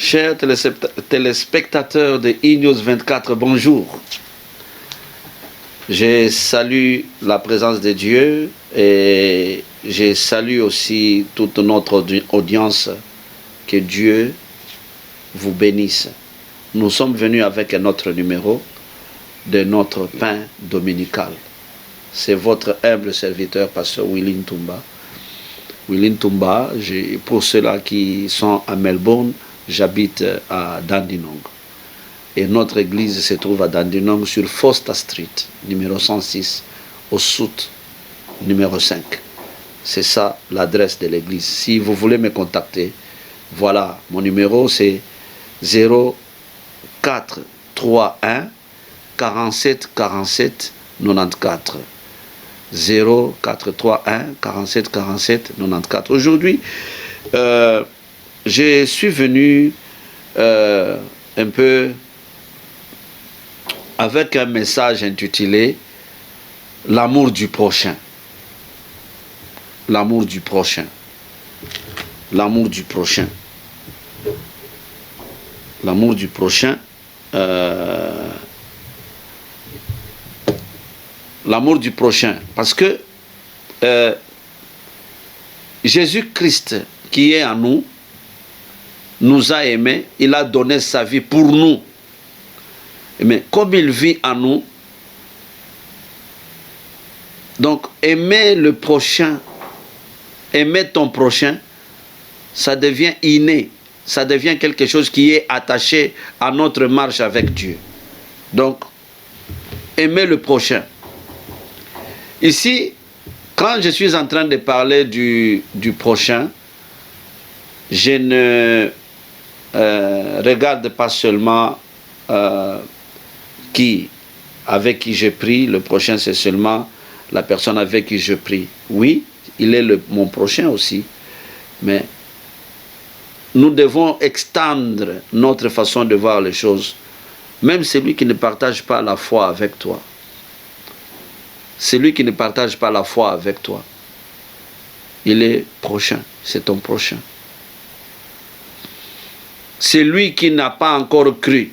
Chers téléspectateurs de E-News 24, bonjour. Je salue la présence de Dieu et je salue aussi toute notre audience. Que Dieu vous bénisse. Nous sommes venus avec un autre numéro de notre pain dominical. C'est votre humble serviteur, pasteur Willy Ntumba. Willy Ntumba, pour ceux-là qui sont à Melbourne, j'habite à Dandenong. Et notre église se trouve à Dandenong sur Foster Street, numéro 106, au sud, numéro 5. C'est ça l'adresse de l'église. Si vous voulez me contacter, voilà, mon numéro c'est 0431 47 47 94. 0431 47 47 94. Aujourd'hui, je suis venu un peu avec un message intitulé « L'amour du prochain ». L'amour du prochain. L'amour du prochain. L'amour du prochain. L'amour du prochain. Parce que Jésus-Christ qui est en nous, nous a aimés, il a donné sa vie pour nous. Mais comme il vit en nous, donc aimer le prochain, aimer ton prochain, ça devient inné, ça devient quelque chose qui est attaché à notre marche avec Dieu. Donc, aimer le prochain. Ici, quand je suis en train de parler du prochain, je ne regarde pas seulement avec qui je prie. Le prochain, c'est seulement la personne avec qui je prie. Oui, il est mon prochain aussi, mais nous devons extendre notre façon de voir les choses. Même celui qui ne partage pas la foi avec toi. Celui qui ne partage pas la foi avec toi, il est prochain, c'est ton prochain. Celui qui n'a pas encore cru,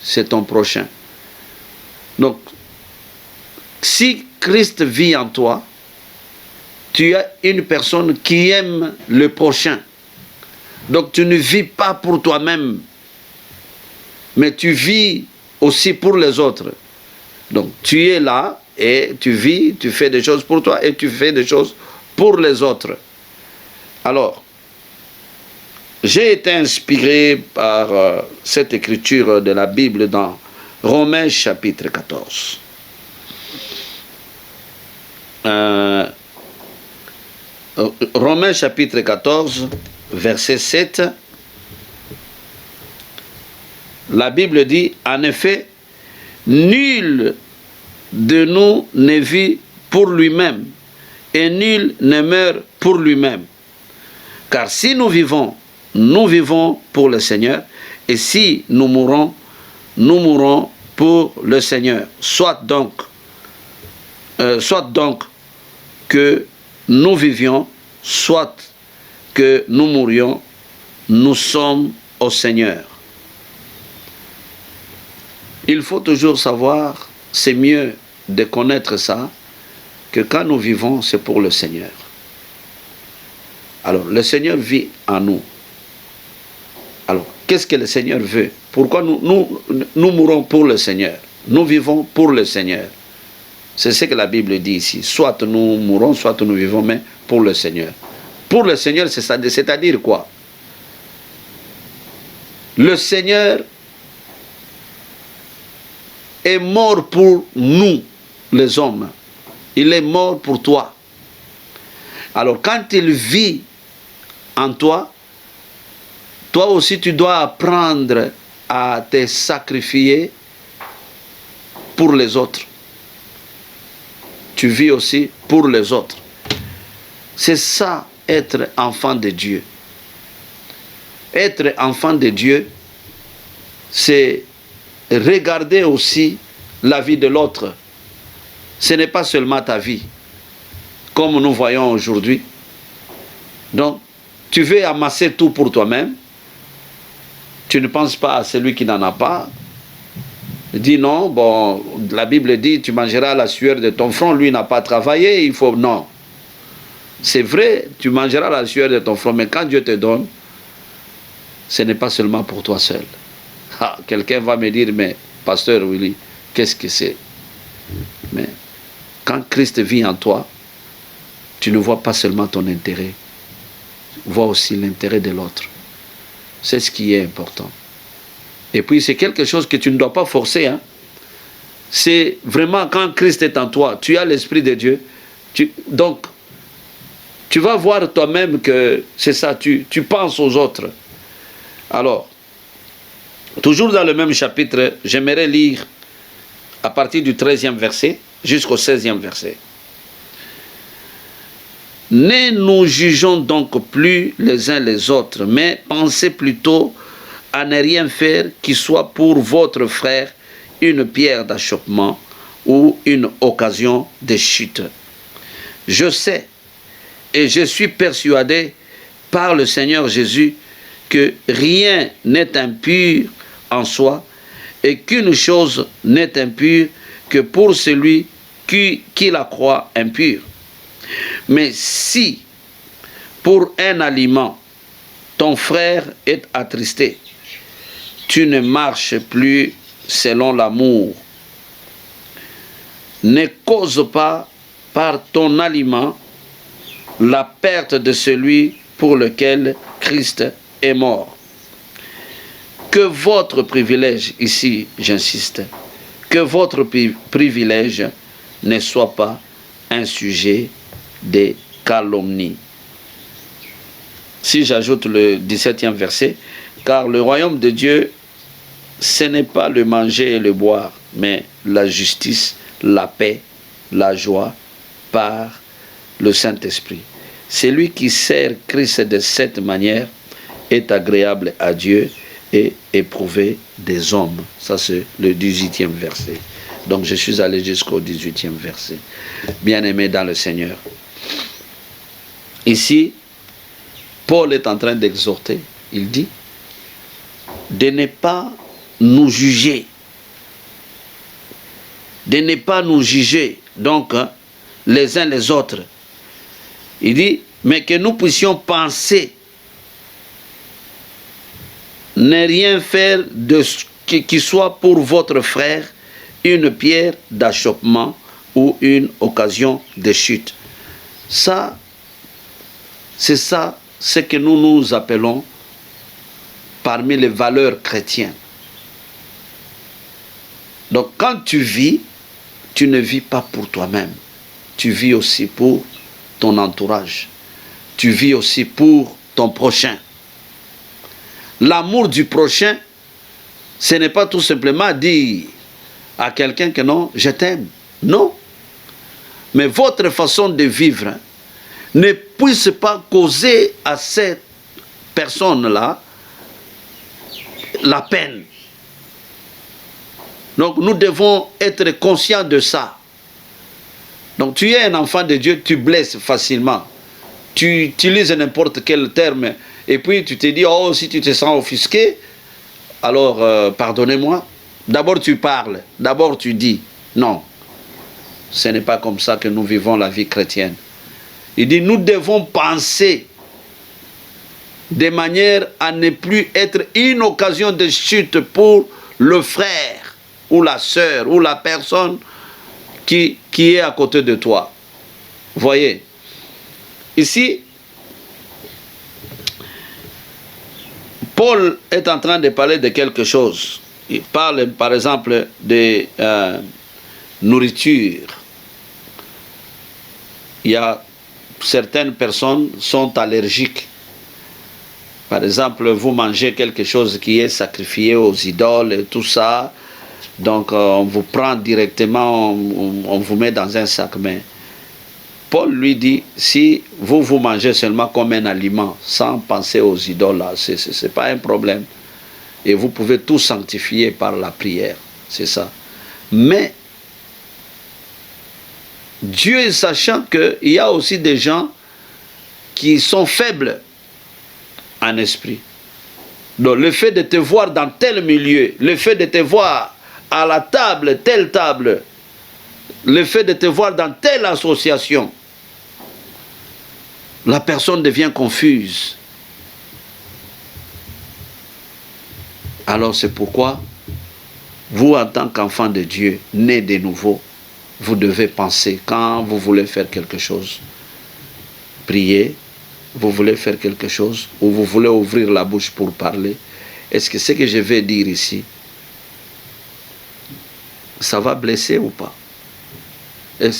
c'est ton prochain. Donc, si Christ vit en toi, tu es une personne qui aime le prochain. Donc, tu ne vis pas pour toi-même, mais tu vis aussi pour les autres. Donc, tu es là et tu vis, tu fais des choses pour toi et tu fais des choses pour les autres. Alors, j'ai été inspiré par cette écriture de la Bible dans Romains chapitre 14. Romains chapitre 14, verset 7. La Bible dit, en effet, nul de nous ne vit pour lui-même et nul ne meurt pour lui-même. Car si nous vivons pour le Seigneur, et si nous mourons pour le Seigneur. Soit donc que nous vivions, soit que nous mourions, nous sommes au Seigneur. Il faut toujours savoir, c'est mieux de connaître ça, que quand nous vivons, c'est pour le Seigneur. Alors, le Seigneur vit en nous. Alors, qu'est-ce que le Seigneur veut? Pourquoi nous mourons pour le Seigneur? Nous vivons pour le Seigneur. C'est ce que la Bible dit ici. Soit nous mourons, soit nous vivons, mais pour le Seigneur. Pour le Seigneur, c'est-à-dire quoi? Le Seigneur est mort pour nous, les hommes. Il est mort pour toi. Alors, quand il vit en toi, toi aussi tu dois apprendre à te sacrifier pour les autres. Tu vis aussi pour les autres. C'est ça, être enfant de Dieu. Être enfant de Dieu, c'est regarder aussi la vie de l'autre. Ce n'est pas seulement ta vie, comme nous voyons aujourd'hui. Donc, tu veux amasser tout pour toi-même. Tu ne penses pas à celui qui n'en a pas. Dis non, bon, la Bible dit, tu mangeras la sueur de ton front, lui n'a pas travaillé, il faut... Non. C'est vrai, tu mangeras la sueur de ton front, mais quand Dieu te donne, ce n'est pas seulement pour toi seul. Ah, quelqu'un va me dire, mais pasteur Willy, qu'est-ce que c'est? Mais quand Christ vit en toi, tu ne vois pas seulement ton intérêt, vois aussi l'intérêt de l'autre. C'est ce qui est important. Et puis c'est quelque chose que tu ne dois pas forcer. Hein. C'est vraiment quand Christ est en toi, tu as l'Esprit de Dieu. Donc, tu vas voir toi-même que c'est ça, tu penses aux autres. Alors, toujours dans le même chapitre, j'aimerais lire à partir du 13e verset jusqu'au 16e verset. Ne nous jugeons donc plus les uns les autres, mais pensez plutôt à ne rien faire qui soit pour votre frère une pierre d'achoppement ou une occasion de chute. Je sais et je suis persuadé par le Seigneur Jésus que rien n'est impur en soi et qu'une chose n'est impure que pour celui qui la croit impure. Mais si pour un aliment ton frère est attristé, tu ne marches plus selon l'amour. Ne cause pas par ton aliment la perte de celui pour lequel Christ est mort. Que votre privilège, ici j'insiste, que votre privilège ne soit pas un sujet de calomnie. Si j'ajoute le 17e verset, car le royaume de Dieu, ce n'est pas le manger et le boire, mais la justice, la paix, la joie par le Saint-Esprit. Celui qui sert Christ de cette manière est agréable à Dieu et éprouvé des hommes. Ça, c'est le 18e verset. Donc, je suis allé jusqu'au 18e verset. Bien-aimés dans le Seigneur. Ici, Paul est en train d'exhorter. Il dit de ne pas nous juger. De ne pas nous juger, donc, hein, les uns les autres. Il dit, mais que nous puissions penser, ne rien faire de ce qui soit pour votre frère une pierre d'achoppement ou une occasion de chute. Ça, c'est ça, ce que nous appelons parmi les valeurs chrétiennes. Donc quand tu vis, tu ne vis pas pour toi-même. Tu vis aussi pour ton entourage. Tu vis aussi pour ton prochain. L'amour du prochain, ce n'est pas tout simplement dire à quelqu'un que non, je t'aime. Non. Mais votre façon de vivre ne puisse pas causer à cette personne-là la peine. Donc nous devons être conscients de ça. Donc tu es un enfant de Dieu, tu blesses facilement. Tu utilises n'importe quel terme et puis tu te dis, oh, si tu te sens offusqué, alors pardonnez-moi. D'abord tu parles, d'abord tu dis. Non, ce n'est pas comme ça que nous vivons la vie chrétienne. Il dit, nous devons penser de manière à ne plus être une occasion de chute pour le frère ou la sœur ou la personne qui est à côté de toi. Voyez, ici, Paul est en train de parler de quelque chose. Il parle par exemple de nourriture. Il y a certaines personnes qui sont allergiques. Par exemple, vous mangez quelque chose qui est sacrifié aux idoles et tout ça. Donc on vous prend directement, on vous met dans un sac. Mais Paul lui dit, si vous mangez seulement comme un aliment, sans penser aux idoles, ce n'est pas un problème. Et vous pouvez tout sanctifier par la prière. C'est ça. Mais Dieu, sachant qu'il y a aussi des gens qui sont faibles en esprit. Donc le fait de te voir dans tel milieu, le fait de te voir à la table, telle table, le fait de te voir dans telle association, la personne devient confuse. Alors c'est pourquoi, vous en tant qu'enfant de Dieu, né de nouveau, vous devez penser, quand vous voulez faire quelque chose, prier, vous voulez faire quelque chose, ou vous voulez ouvrir la bouche pour parler, est-ce que ce que je vais dire ici, ça va blesser ou pas?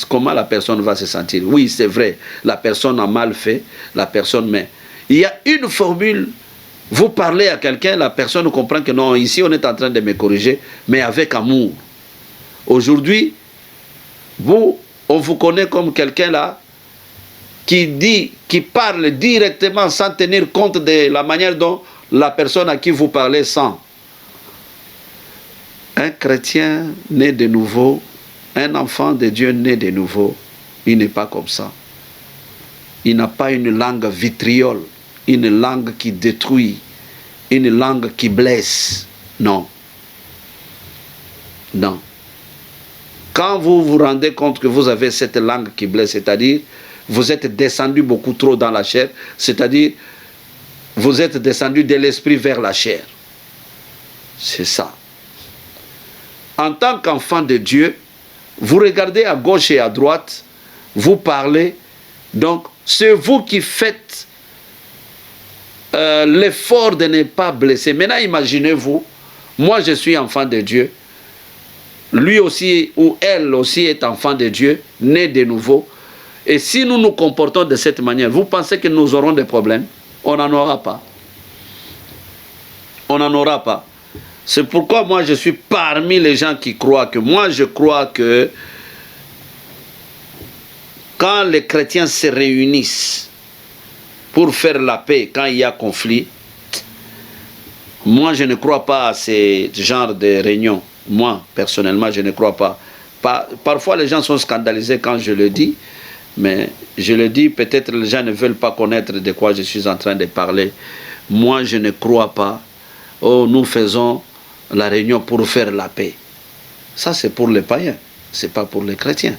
Comment la personne va se sentir? Oui, c'est vrai, la personne a mal fait, la personne, mais il y a une formule, vous parlez à quelqu'un, la personne comprend que non, ici on est en train de me corriger, mais avec amour. Aujourd'hui, on vous connaît comme quelqu'un là, qui parle directement sans tenir compte de la manière dont la personne à qui vous parlez sent. Un chrétien né de nouveau, un enfant de Dieu né de nouveau, il n'est pas comme ça. Il n'a pas une langue vitriole, une langue qui détruit, une langue qui blesse. Non. Non. Quand vous vous rendez compte que vous avez cette langue qui blesse, c'est-à-dire vous êtes descendu beaucoup trop dans la chair, c'est-à-dire vous êtes descendu de l'esprit vers la chair. C'est ça. En tant qu'enfant de Dieu, vous regardez à gauche et à droite, vous parlez, donc c'est vous qui faites l'effort de ne pas blesser. Maintenant, imaginez-vous, moi je suis enfant de Dieu, lui aussi ou elle aussi est enfant de Dieu, né de nouveau. Et si nous nous comportons de cette manière, vous pensez que nous aurons des problèmes? On n'en aura pas. On n'en aura pas. C'est pourquoi moi je suis parmi les gens qui croient que, moi je crois que quand les chrétiens se réunissent pour faire la paix, quand il y a conflit, moi je ne crois pas à ce genre de réunion. Moi, personnellement, je ne crois pas. Parfois les gens sont scandalisés quand je le dis, mais je le dis, peut-être les gens ne veulent pas connaître de quoi je suis en train de parler. Moi, je ne crois pas. Oh, nous faisons la réunion pour faire la paix. Ça, c'est pour les païens. Ce n'est pas pour les chrétiens.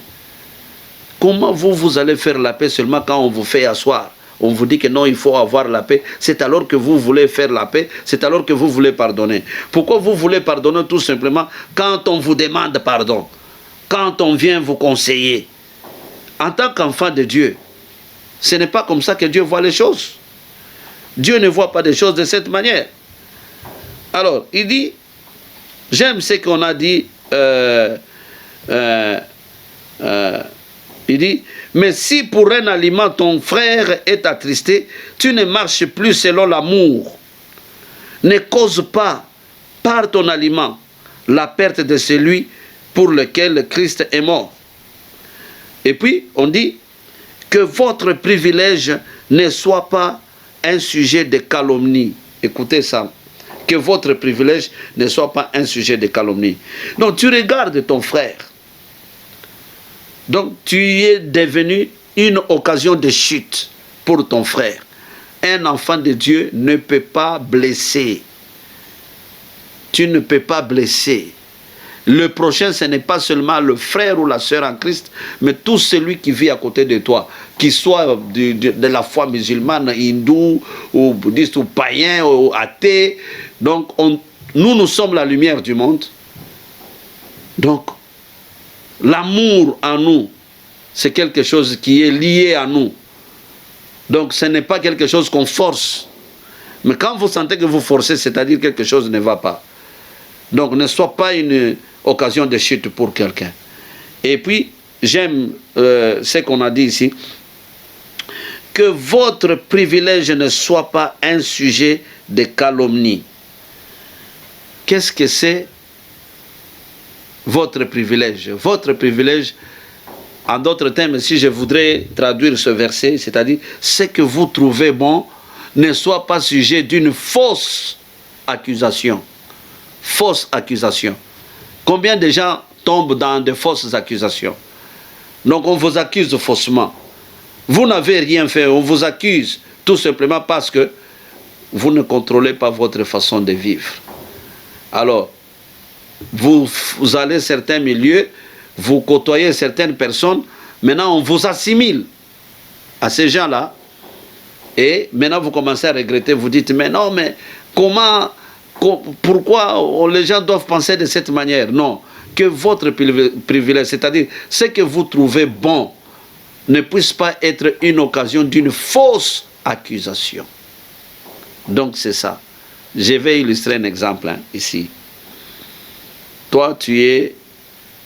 Comment vous allez faire la paix seulement quand on vous fait asseoir? On vous dit que non, il faut avoir la paix. C'est alors que vous voulez faire la paix. C'est alors que vous voulez pardonner. Pourquoi vous voulez pardonner? Tout simplement quand on vous demande pardon. Quand on vient vous conseiller. En tant qu'enfant de Dieu, ce n'est pas comme ça que Dieu voit les choses. Dieu ne voit pas les choses de cette manière. Alors, il dit, j'aime ce qu'on a dit, il dit, mais si pour un aliment ton frère est attristé, tu ne marches plus selon l'amour. Ne cause pas par ton aliment la perte de celui pour lequel Christ est mort. Et puis, on dit que votre privilège ne soit pas un sujet de calomnie. Écoutez ça. Que votre privilège ne soit pas un sujet de calomnie. Donc, tu regardes ton frère. Donc, tu es devenu une occasion de chute pour ton frère. Un enfant de Dieu ne peut pas blesser. Tu ne peux pas blesser. Le prochain, ce n'est pas seulement le frère ou la sœur en Christ, mais tout celui qui vit à côté de toi, qu'il soit de la foi musulmane, hindoue, ou bouddhiste, ou païen, ou athée. Donc, nous sommes la lumière du monde. Donc, l'amour en nous, c'est quelque chose qui est lié à nous. Donc, ce n'est pas quelque chose qu'on force. Mais quand vous sentez que vous forcez, c'est-à-dire que quelque chose ne va pas. Donc, ne soit pas une occasion de chute pour quelqu'un. Et puis, j'aime ce qu'on a dit ici, que votre privilège ne soit pas un sujet de calomnie. Qu'est-ce que c'est votre privilège? Votre privilège, en d'autres termes, si je voudrais traduire ce verset, c'est-à-dire, ce que vous trouvez bon ne soit pas sujet d'une fausse accusation. Fausse accusation. Combien de gens tombent dans de fausses accusations? Donc on vous accuse faussement. Vous n'avez rien fait, on vous accuse tout simplement parce que vous ne contrôlez pas votre façon de vivre. Alors, vous allez certains milieux, vous côtoyez certaines personnes, maintenant on vous assimile à ces gens-là, et maintenant vous commencez à regretter, vous dites, mais non, mais pourquoi les gens doivent penser de cette manière? Non, que votre privilège, c'est-à-dire ce que vous trouvez bon, ne puisse pas être une occasion d'une fausse accusation. Donc c'est ça. Je vais illustrer un exemple ici. Toi, tu es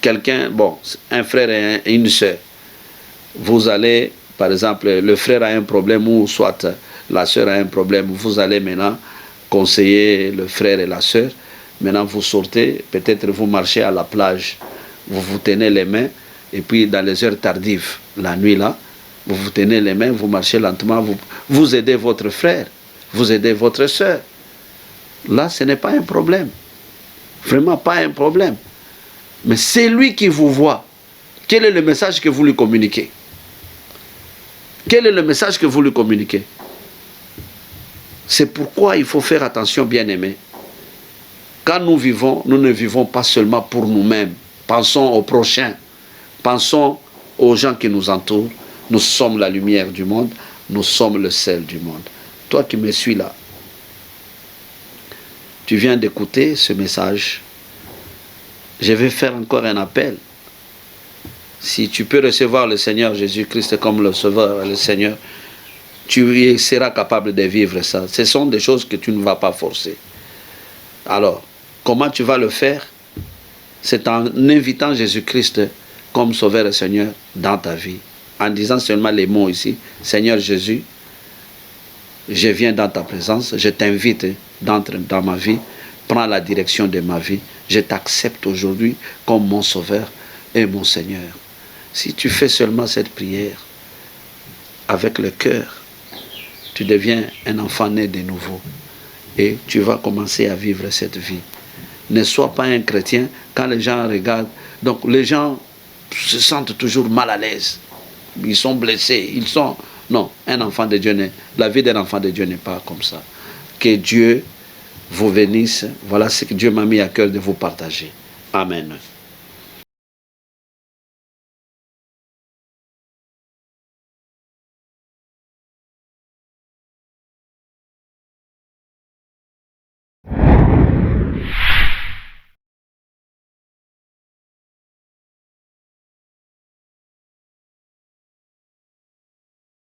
quelqu'un, bon, un frère et une soeur. Vous allez, par exemple, le frère a un problème ou soit la soeur a un problème. Vous allez maintenant conseiller le frère et la soeur. Maintenant, vous sortez, peut-être vous marchez à la plage, vous vous tenez les mains, et puis dans les heures tardives, la nuit là, vous vous tenez les mains, vous marchez lentement, vous aidez votre frère, vous aidez votre soeur. Là, ce n'est pas un problème. Vraiment pas un problème. Mais c'est lui qui vous voit. Quel est le message que vous lui communiquez? Quel est le message que vous lui communiquez? C'est pourquoi il faut faire attention, bien-aimés. Quand nous vivons, nous ne vivons pas seulement pour nous-mêmes. Pensons aux prochains. Pensons aux gens qui nous entourent. Nous sommes la lumière du monde. Nous sommes le sel du monde. Toi qui me suis là, tu viens d'écouter ce message. Je vais faire encore un appel. Si tu peux recevoir le Seigneur Jésus-Christ comme le Sauveur et le Seigneur, tu seras capable de vivre ça. Ce sont des choses que tu ne vas pas forcer. Alors, comment tu vas le faire? C'est en invitant Jésus-Christ comme Sauveur et Seigneur dans ta vie. En disant seulement les mots ici. Seigneur Jésus, je viens dans ta présence, je t'invite d'entrer dans ma vie, prends la direction de ma vie, je t'accepte aujourd'hui comme mon Sauveur et mon Seigneur. Si tu fais seulement cette prière avec le cœur, tu deviens un enfant né de nouveau et tu vas commencer à vivre cette vie. Ne sois pas un chrétien quand les gens regardent. Donc les gens se sentent toujours mal à l'aise. Ils sont blessés, ils sont... Non, un enfant de Dieu, la vie d'un enfant de Dieu n'est pas comme ça. Que Dieu vous bénisse. Voilà ce que Dieu m'a mis à cœur de vous partager. Amen.